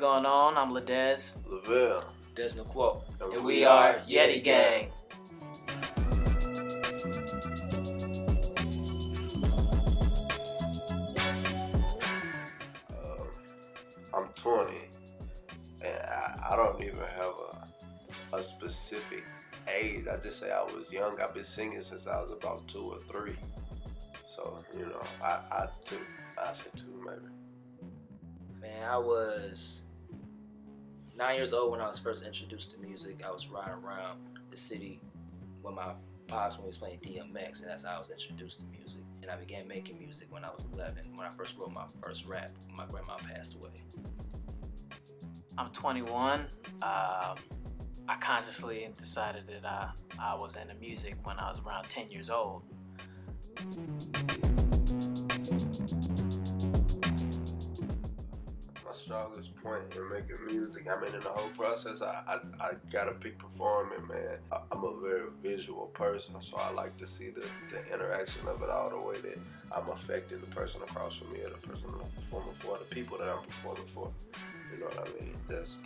going on? I'm Ladez. Lavelle. There's no quote. And we are Yette Gang. I'm 20, and I don't even have a specific age. I just say I was young. I've been singing since I was about 2 or 3. So, I say 2 maybe. Man, I was 9 years old when I was first introduced to music. I was riding around the city with my pops when we was playing DMX, and that's how I was introduced to music. And I began making music when I was 11, when I first wrote my first rap when my grandma passed away. I'm 21. I consciously decided that I was into music when I was around 10 years old. My strongest point in making music, in the whole process, I gotta pick performing, man. I'm a very visual person, so I like to see the interaction of it all, the way that I'm affecting the person across from me or the person I'm performing for, the people that I'm performing for. You know what I mean? That's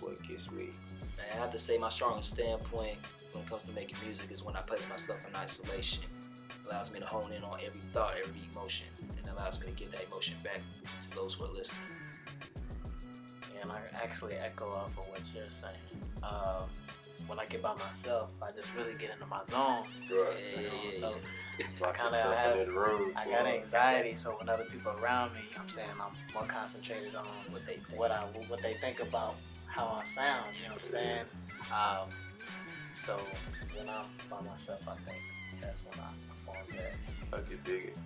what gets me. Man, I have to say my strongest standpoint when it comes to making music is when I place myself in isolation. It allows me to hone in on every thought, every emotion, and allows me to give that emotion back to those who are listening. And I actually echo off of what you're saying. When I get by myself, I just really get into my zone. Right. I kind of I got anxiety, so when other people around me, I'm saying I'm more concentrated on what they think, what they think about how I sound. You know what I'm saying? So when I'm by myself, I think that's when I perform best. I can dig it.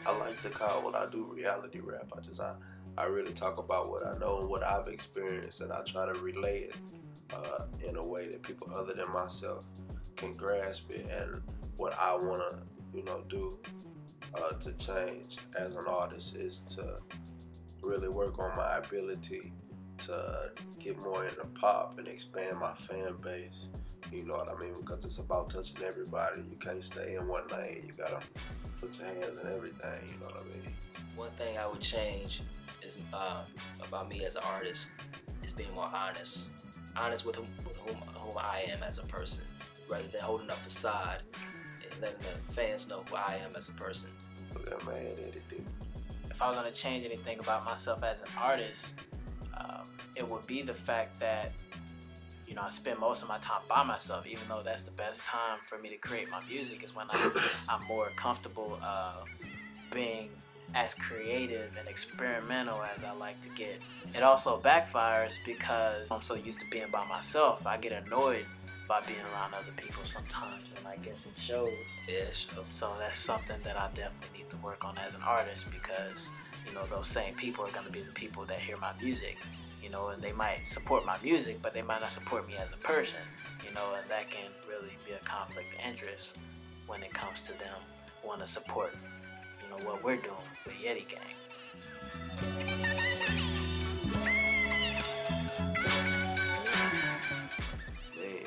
I like to call what I do reality rap. I really talk about what I know and what I've experienced, and I try to relay it in a way that people other than myself can grasp it. And what I want to do to change as an artist is to really work on my ability to get more into pop and expand my fan base. You know what I mean? Because it's about touching everybody. You can't stay in one lane. You gotta put your hands in everything. You know what I mean? One thing I would change is about me as an artist is being more honest. Honest with whom I am as a person, rather than holding up facade and letting the fans know who I am as a person. Yeah, man, anything. If I was gonna change anything about myself as an artist, it would be the fact that I spend most of my time by myself, even though that's the best time for me to create my music is when I'm more comfortable being as creative and experimental as I like to get. It also backfires because I'm so used to being by myself. I get annoyed by being around other people sometimes, and I guess it shows. Yeah, it shows. So that's something that I definitely need to work on as an artist, because those same people are going to be the people that hear my music, and they might support my music, but they might not support me as a person, and that can really be a conflict of interest when it comes to them wanting to support, what we're doing with Yette Gang. Man,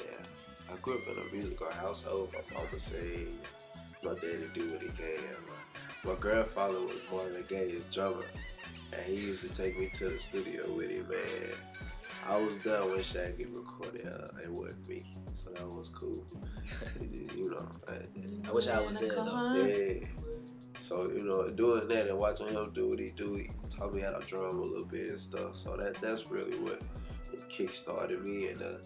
I grew up in a musical household. My mama sang, my daddy do what he can. My grandfather was Marvin Gaye's drummer, and he used to take me to the studio with him, man. I was done when Shaggy recorded it with me, so that was cool. I wish I was there though. Yeah. So, doing that and watching him do what he do, he taught me how to drum a little bit and stuff. So that's really what kick-started me into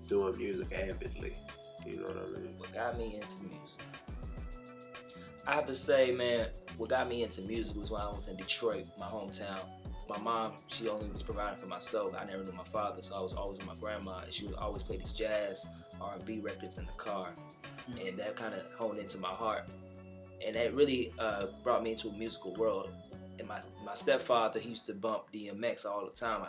doing music avidly. You know what I mean? What got me into music? I have to say, man, what got me into music was when I was in Detroit, my hometown. My mom, she only was providing for myself. I never knew my father, so I was always with my grandma, and she would always play these jazz, R&B records in the car. And that kind of honed into my heart. And that really brought me into a musical world. And my stepfather, he used to bump DMX all the time. I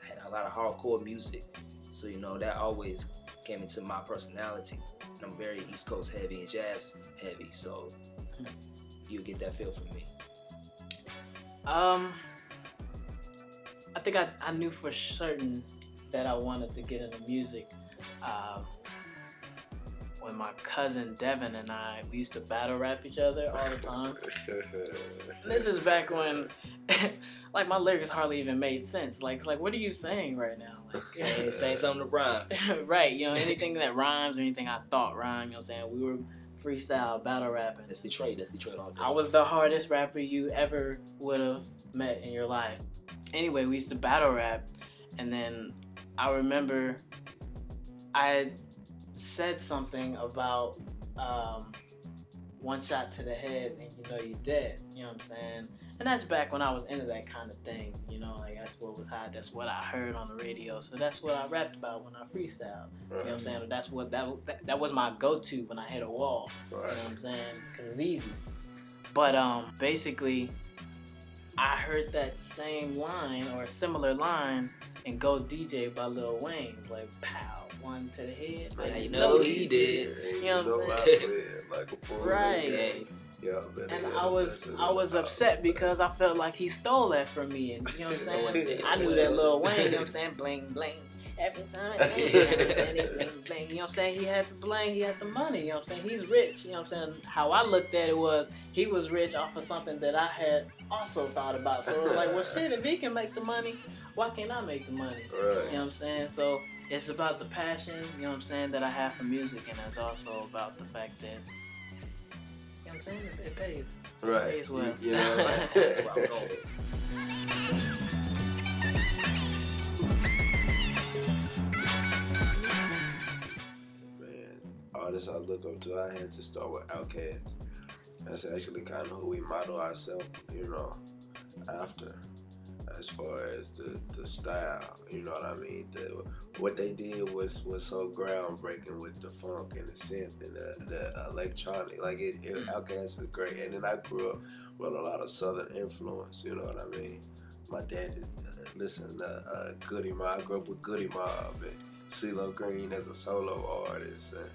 had a lot of hardcore music. So, that always came into my personality. And I'm very East Coast heavy and jazz heavy. So you get that feel from me. I think I knew for certain that I wanted to get into music when my cousin Devin and we used to battle rap each other all the time. This is back when, like, my lyrics hardly even made sense. Like, it's like, what are you saying right now? Like, saying something to rhyme. Right, you know, anything that rhymes or anything I thought rhymed, you know what I'm saying? We were freestyle battle rapping. That's Detroit all day. I was the hardest rapper you ever would have met in your life. Anyway, we used to battle rap, and then I remember I said something about one shot to the head and you know you're dead, you know what I'm saying? And that's back when I was into that kind of thing, you know, like that's what was hot, that's what I heard on the radio, so that's what I rapped about when I freestyled, you know what I'm saying? That's what that was my go-to when I hit a wall, you know what I'm saying? Because it's easy. But basically, I heard that same line or a similar line in Go DJ by Lil Wayne, like pow, one to the head. Like, you know he did. You know what I'm saying? Like a Right. Yeah, and I was upset because I felt like he stole that from me, and you know what I'm saying? I knew that Lil Wayne, you know what I'm saying? Bling bling. Every time bling bling, you know what I'm saying? He had the bling, he had the money, you know what I'm saying? He's rich, you know what I'm saying? How I looked at it was he was rich off of something that I had also thought about. So it was like, well shit, if he can make the money, why can't I make the money? Right. You know what I'm saying? So it's about the passion, you know what I'm saying, that I have for music, and it's also about the fact that, you know what I'm saying, it pays. Right. It pays well. You know, like, That's where I was going. Artists I look up to, I had to start with Outkast. That's actually kind of who we model ourselves, you know, after, as far as the style, you know what I mean? What they did was so groundbreaking with the funk and the synth and the electronic. Like, Outkast was great. And then I grew up with a lot of Southern influence, you know what I mean? My dad listened to Goody Mob. I grew up with Goody Mob and CeeLo Green as a solo artist, and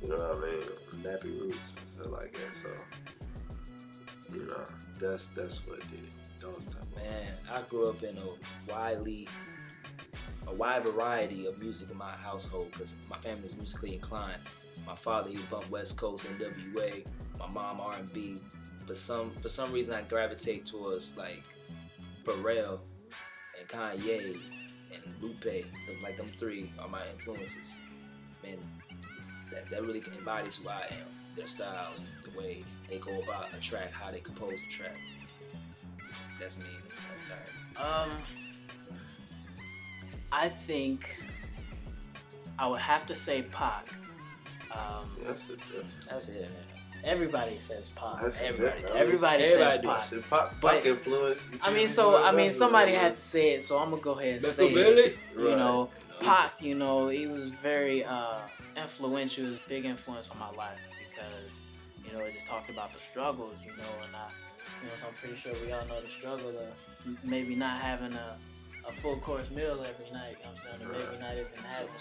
you know what I mean, Nappy Roots and stuff like that. So, you know, that's what it did. Those type. Man, I grew up in a wide variety of music in my household because my family is musically inclined. My father, he bumped West Coast NWA. My mom R&B. But for some reason, I gravitate towards like Pharrell and Kanye and Lupe. Like them three are my influences. Man, that really embodies who I am. Their styles, the way they go about a track, how they compose a track. That's me in its entirety. I think I would have to say Pac. That's it, man. Everybody says Pac. Everybody Says Pac. Pac influence. I mean, somebody had to say it, so I'm gonna go ahead and say it. You know, Pac. You know, he was very influential. He was a big influence on my life because, you know, it just talked about the struggles. You know, and so I'm pretty sure we all know the struggle of maybe not having a full course meal every night, you know what I'm saying? Or maybe not even having, you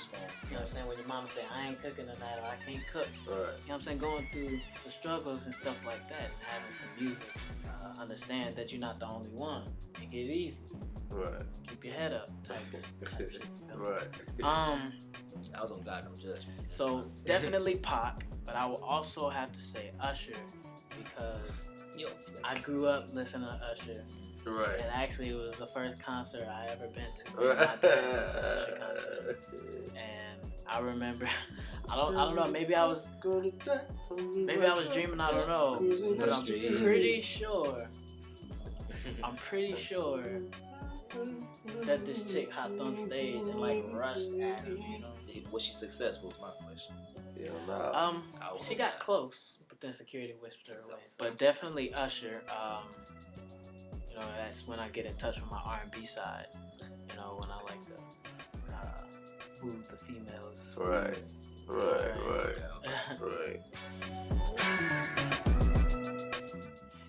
know what I'm saying? When your mama say, I ain't cooking tonight or I can't cook. Right. You know what I'm saying? Going through the struggles and stuff like that and having some music. Understand that you're not the only one. Make it easy. Right. Keep your head up type shit. Right. I was on God, no judgment. So definitely Pac, but I will also have to say Usher because I grew up listening to Usher. Right. And actually, it was the first concert I ever been to. My dad went to an Usher concert. And I remember, I don't know, maybe I was dreaming, I don't know. But I'm pretty sure that this chick hopped on stage and like rushed at him, you know. Was she successful? Is my question. Yeah, no. She got close, but then security whisked her away. But definitely Usher. You know, that's when I get in touch with my R&B side. You know, when I like to move the females. Right.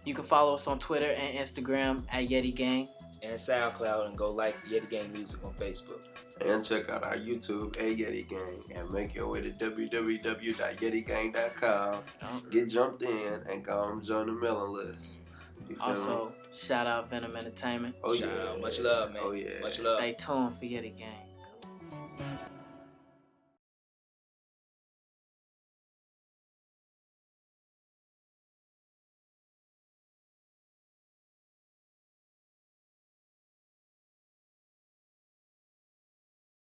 You can follow us on Twitter and Instagram at Yette Gang. And SoundCloud, and go like Yette Gang Music on Facebook. And check out our YouTube at Yette Gang and make your way to www.yettegang.com. Get jumped in and go and join the mailing list. Also, shout out Venom Entertainment. Oh, Shout out. Much love, man. Oh, yeah. Much love. Stay tuned for Yette Gang.